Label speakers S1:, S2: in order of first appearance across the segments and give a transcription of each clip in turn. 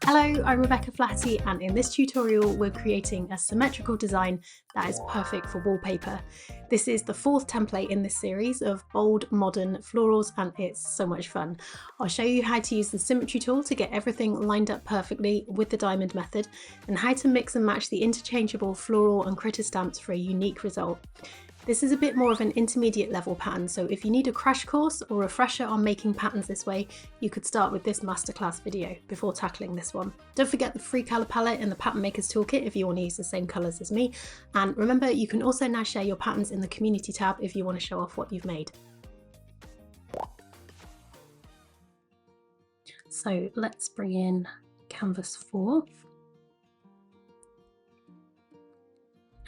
S1: Hello, I'm Rebecca Flaherty, and in this tutorial we're creating a symmetrical design that is perfect for wallpaper. This is the fourth template in this series of bold, modern florals, and it's so much fun. I'll show you how to use the symmetry tool to get everything lined up perfectly with the diamond method, and how to mix and match the interchangeable floral and critter stamps for a unique result. This is a bit more of an intermediate level pattern, so if you need a crash course or refresher on making patterns this way, you could start with this masterclass video before tackling this one. Don't forget the free colour palette in the Pattern Maker's Toolkit if you want to use the same colours as me. And remember, you can also now share your patterns in the community tab if you want to show off what you've made. So let's bring in canvas 4.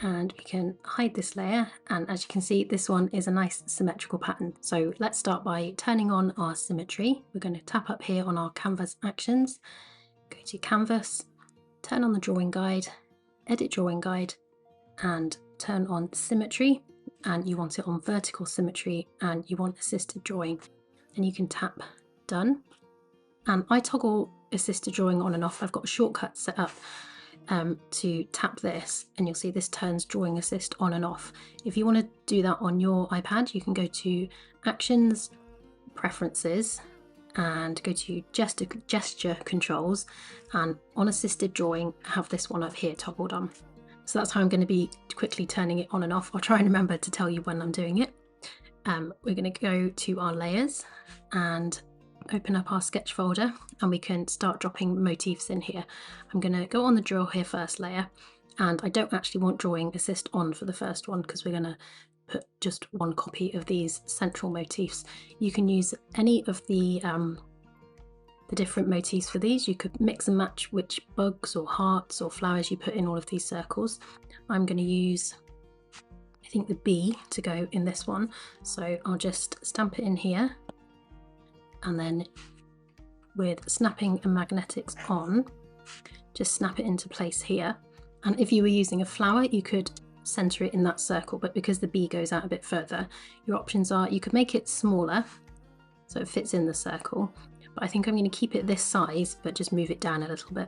S1: And we can hide this layer, and as you can see, this one is a nice symmetrical pattern. So let's start by turning on our symmetry. We're going to tap up here on our canvas actions, go to canvas, turn on the drawing guide, edit drawing guide, and turn on symmetry, and you want it on vertical symmetry and you want assisted drawing, and you can tap done. And I toggle assisted drawing on and off. I've got a shortcut set up to tap this, and you'll see this turns drawing assist on and off. If you want to do that on your iPad, you can go to actions, preferences, and go to gesture controls, and on assisted drawing have this one up here toggled on. So that's how I'm going to be quickly turning it on and off. I'll try and remember to tell you when I'm doing it. We're going to go to our layers and open up our sketch folder, and we can start dropping motifs in here. I'm going to go on the draw here first layer, and I don't actually want drawing assist on for the first one because we're going to put just one copy of these central motifs. You can use any of the different motifs for these. You could mix and match which bugs or hearts or flowers you put in all of these circles. I'm going to use, I think, the bee to go in this one, so I'll just stamp it in here. And then with snapping and magnetics on, just snap it into place here. And if you were using a flower, you could center it in that circle, but because the bee goes out a bit further, your options are you could make it smaller so it fits in the circle, but I think I'm going to keep it this size but just move it down a little bit.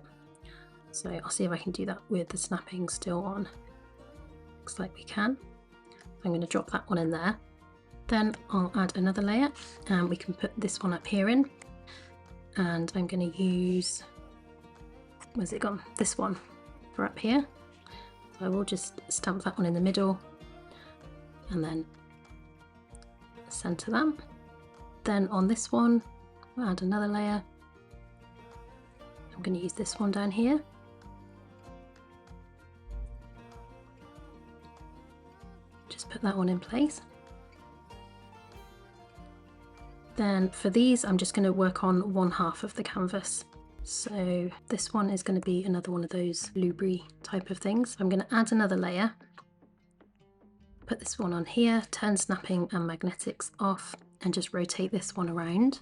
S1: So I'll see if I can do that with the snapping still on. Looks like we can. I'm going to drop that one in there. Then I'll add another layer, and we can put this one up here in, and I'm going to use, where's it gone? This one for up here. So I will just stamp that one in the middle and then center that. Then on this one, we'll add another layer. I'm going to use this one down here. Just put that one in place. Then for these, I'm just going to work on one half of the canvas. So this one is going to be another one of those Lubri type of things. I'm going to add another layer, put this one on here, turn snapping and magnetics off, and just rotate this one around.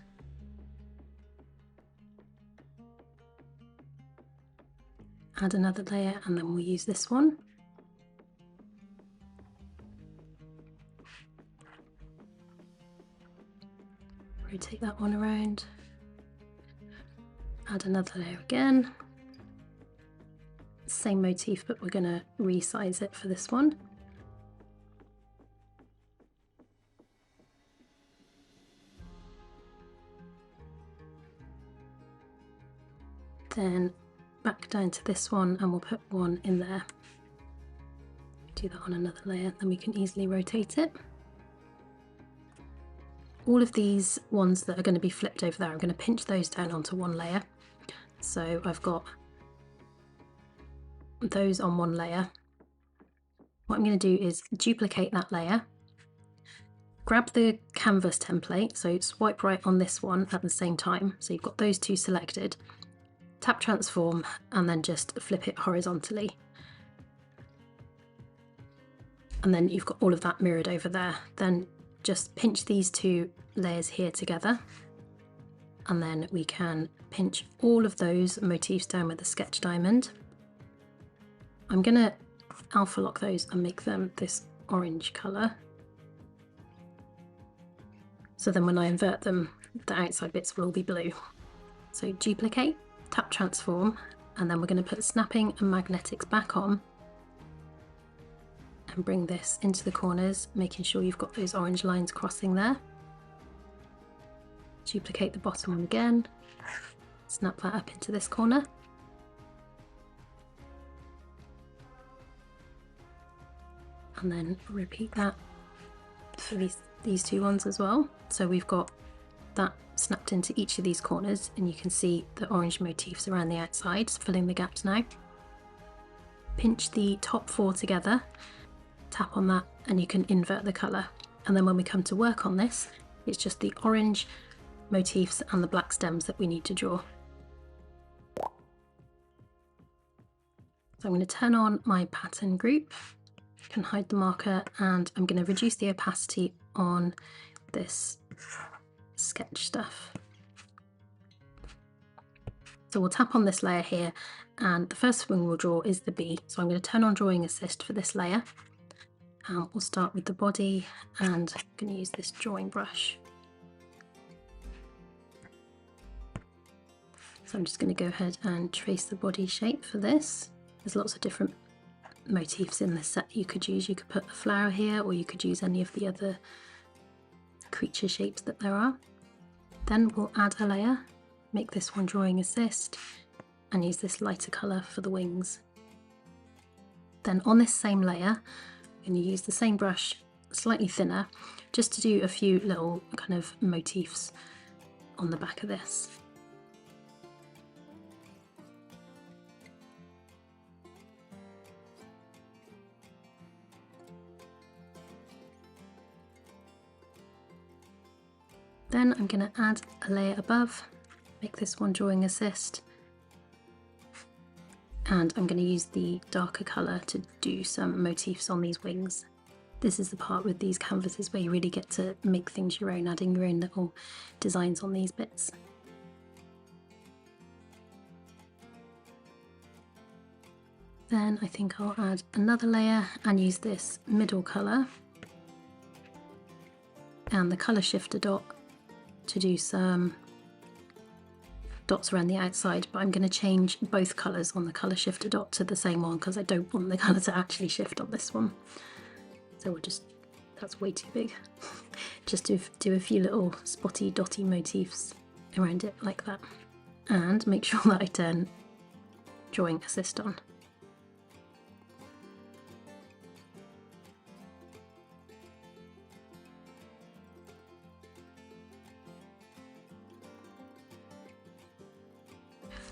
S1: Add another layer, and then we'll use this one. Rotate that one around, add another layer again, same motif, but we're going to resize it for this one. Then back down to this one, and we'll put one in there. Do that on another layer, then we can easily rotate it. All of these ones that are going to be flipped over there, I'm going to pinch those down onto one layer. So I've got those on one layer. What I'm going to do is duplicate that layer, grab the canvas template, so swipe right on this one at the same time. So you've got those two selected, tap transform, and then just flip it horizontally. And then you've got all of that mirrored over there. Then just pinch these two layers here together, and then we can pinch all of those motifs down with the sketch diamond. I'm going to alpha lock those and make them this orange colour. So then when I invert them, the outside bits will all be blue. So duplicate, tap transform, and then we're going to put snapping and magnetics back on and bring this into the corners, making sure you've got those orange lines crossing there. Duplicate the bottom one again, snap that up into this corner. And then repeat that for these two ones as well. So we've got that snapped into each of these corners, and you can see the orange motifs around the outside, filling the gaps now. Pinch the top 4 together, tap on that, and you can invert the colour. And then when we come to work on this, it's just the orange motifs and the black stems that we need to draw. So I'm going to turn on my pattern group, can hide the marker, and I'm going to reduce the opacity on this sketch stuff. So we'll tap on this layer here, and the first thing we'll draw is the bee. So I'm going to turn on drawing assist for this layer, and we'll start with the body, and I'm going to use this drawing brush. So I'm just going to go ahead and trace the body shape for this. There's lots of different motifs in this set you could use. You could put a flower here, or you could use any of the other creature shapes that there are. Then we'll add a layer, make this one drawing assist, and use this lighter colour for the wings. Then on this same layer, I'm going to use the same brush, slightly thinner, just to do a few little kind of motifs on the back of this. Then I'm going to add a layer above, make this one drawing assist, and I'm going to use the darker colour to do some motifs on these wings. This is the part with these canvases where you really get to make things your own, adding your own little designs on these bits. Then I think I'll add another layer and use this middle colour and the colour shifter dot to do some dots around the outside, but I'm going to change both colours on the colour shifter dot to the same one because I don't want the colour to actually shift on this one. So we'll just, that's way too big. Just do a few little spotty dotty motifs around it like that, and make sure that I turn drawing assist on.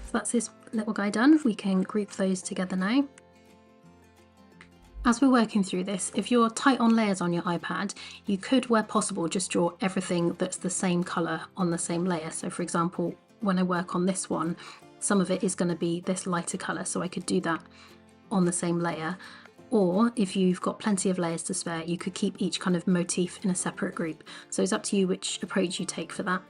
S1: So that's this little guy done. We can group those together now. As we're working through this, if you're tight on layers on your iPad, you could, where possible, just draw everything that's the same colour on the same layer. So for example, when I work on this one, some of it is going to be this lighter colour, so I could do that on the same layer. Or if you've got plenty of layers to spare, you could keep each kind of motif in a separate group. So it's up to you which approach you take for that.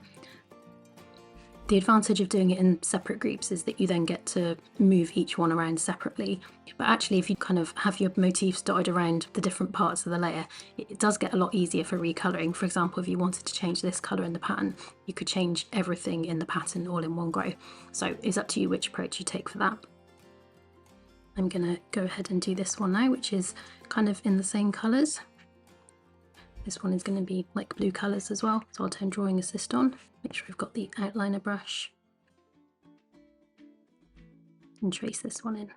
S1: The advantage of doing it in separate groups is that you then get to move each one around separately. But actually, if you kind of have your motifs dotted around the different parts of the layer, it does get a lot easier for recolouring. For example, if you wanted to change this colour in the pattern, you could change everything in the pattern all in one go. So it's up to you which approach you take for that. I'm going to go ahead and do this one now, which is kind of in the same colours. This one is going to be like blue colours as well, so I'll turn drawing assist on, make sure I've got the outliner brush, and trace this one in.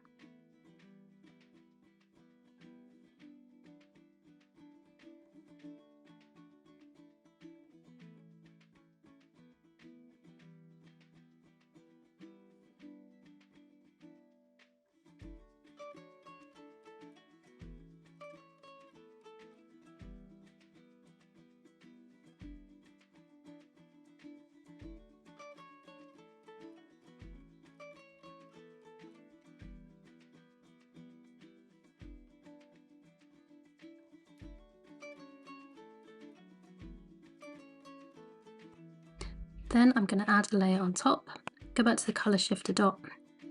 S1: Then I'm going to add a layer on top, go back to the colour shifter dot,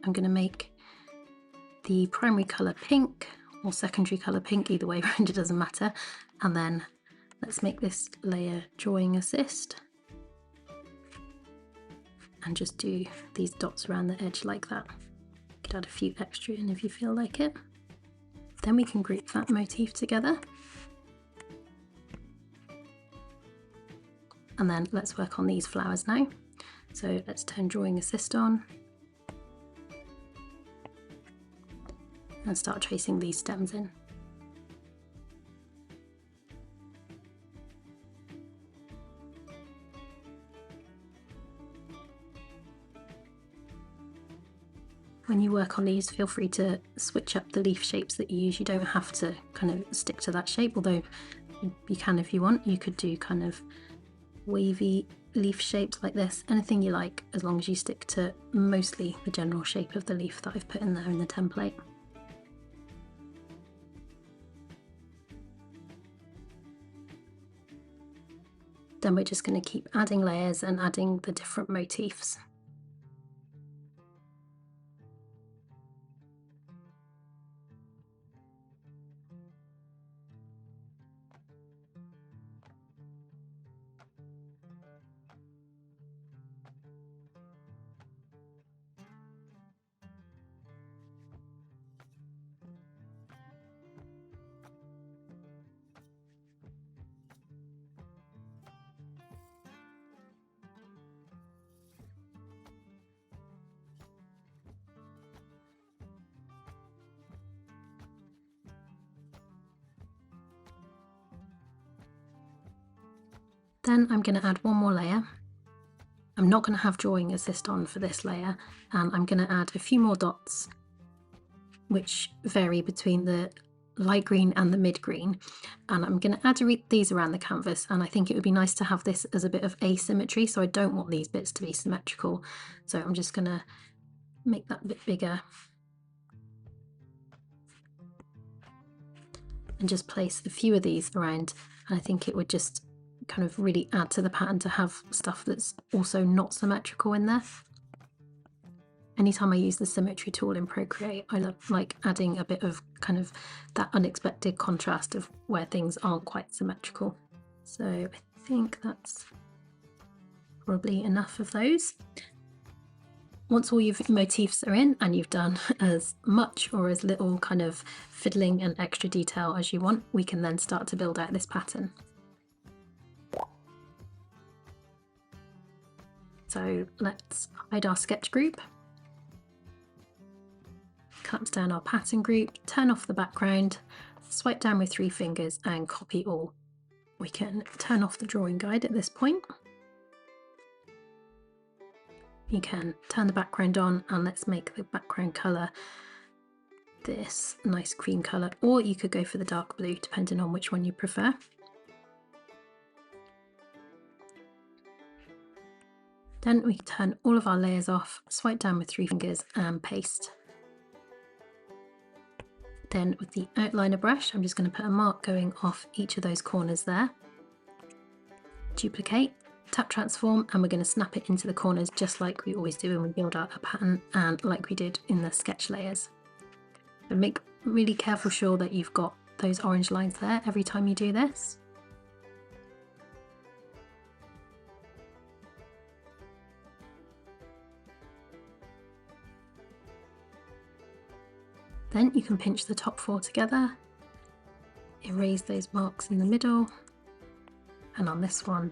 S1: I'm going to make the primary colour pink or secondary colour pink, either way around it doesn't matter, and then let's make this layer drawing assist. and just do these dots around the edge like that. You could add a few extra in if you feel like it. Then we can group that motif together. And then let's work on these flowers now. So let's turn Drawing Assist on and start tracing these stems in. When you work on these, feel free to switch up the leaf shapes that you use. You don't have to kind of stick to that shape, although you can if you want. You could do kind of wavy leaf shapes like this, anything you like, as long as you stick to mostly the general shape of the leaf that I've put in there in the template. Then we're just going to keep adding layers and adding the different motifs. Then I'm going to add one more layer. I'm not going to have Drawing Assist on for this layer, and I'm going to add a few more dots which vary between the light green and the mid green, and I'm going to add these around the canvas, and I think it would be nice to have this as a bit of asymmetry, so I don't want these bits to be symmetrical, so I'm just going to make that a bit bigger and just place a few of these around, and I think it would just kind of really add to the pattern to have stuff that's also not symmetrical in there. Anytime I use the symmetry tool in Procreate, I like adding a bit of kind of that unexpected contrast of where things aren't quite symmetrical. So I think that's probably enough of those. Once all your motifs are in and you've done as much or as little kind of fiddling and extra detail as you want, we can then start to build out this pattern. So let's hide our sketch group, collapse down our pattern group, turn off the background, swipe down with 3 fingers and copy all. We can turn off the drawing guide at this point. You can turn the background on, and let's make the background colour this nice cream colour, or you could go for the dark blue depending on which one you prefer. Then we turn all of our layers off, swipe down with 3 fingers and paste. Then with the outliner brush, I'm just going to put a mark going off each of those corners there. Duplicate, tap transform, and we're going to snap it into the corners just like we always do when we build out a pattern and like we did in the sketch layers. And make really careful sure that you've got those orange lines there every time you do this. Then you can pinch the top 4 together, erase those marks in the middle, and on this one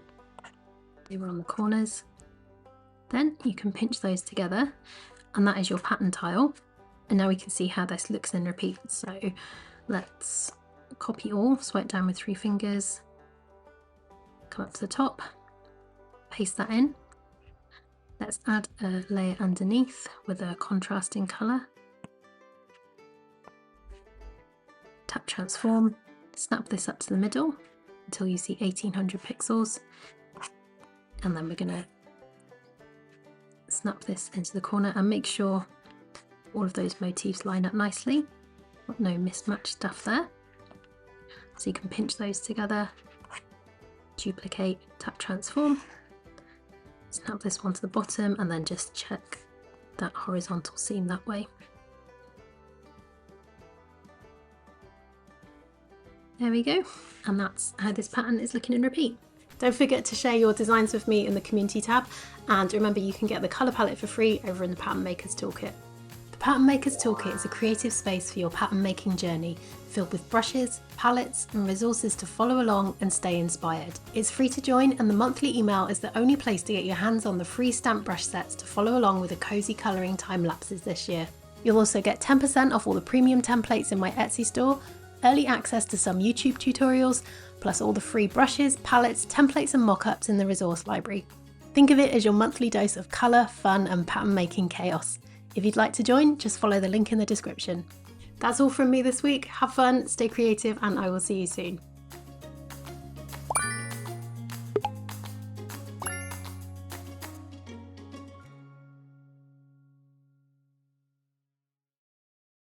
S1: they were on the corners. Then you can pinch those together, and that is your pattern tile. And now we can see how this looks in repeat. So let's copy all, swipe down with 3 fingers, come up to the top, paste that in. Let's add a layer underneath with a contrasting colour. Tap transform, snap this up to the middle until you see 1800 pixels, and then we're going to snap this into the corner and make sure all of those motifs line up nicely. Got no mismatched stuff there. So you can pinch those together, duplicate, tap transform, snap this one to the bottom, and then just check that horizontal seam that way. There we go, and that's how this pattern is looking in repeat. Don't forget to share your designs with me in the community tab, and remember you can get the colour palette for free over in the Pattern Makers Toolkit. The Pattern Makers Toolkit is a creative space for your pattern making journey, filled with brushes, palettes and resources to follow along and stay inspired. It's free to join, and the monthly email is the only place to get your hands on the free stamp brush sets to follow along with the cozy colouring time lapses this year. You'll also get 10% off all the premium templates in my Etsy store, early access to some YouTube tutorials, plus all the free brushes, palettes, templates and mock-ups in the resource library. Think of it as your monthly dose of colour, fun and pattern making chaos. If you'd like to join, just follow the link in the description. That's all from me this week. Have fun, stay creative, and I will see you soon.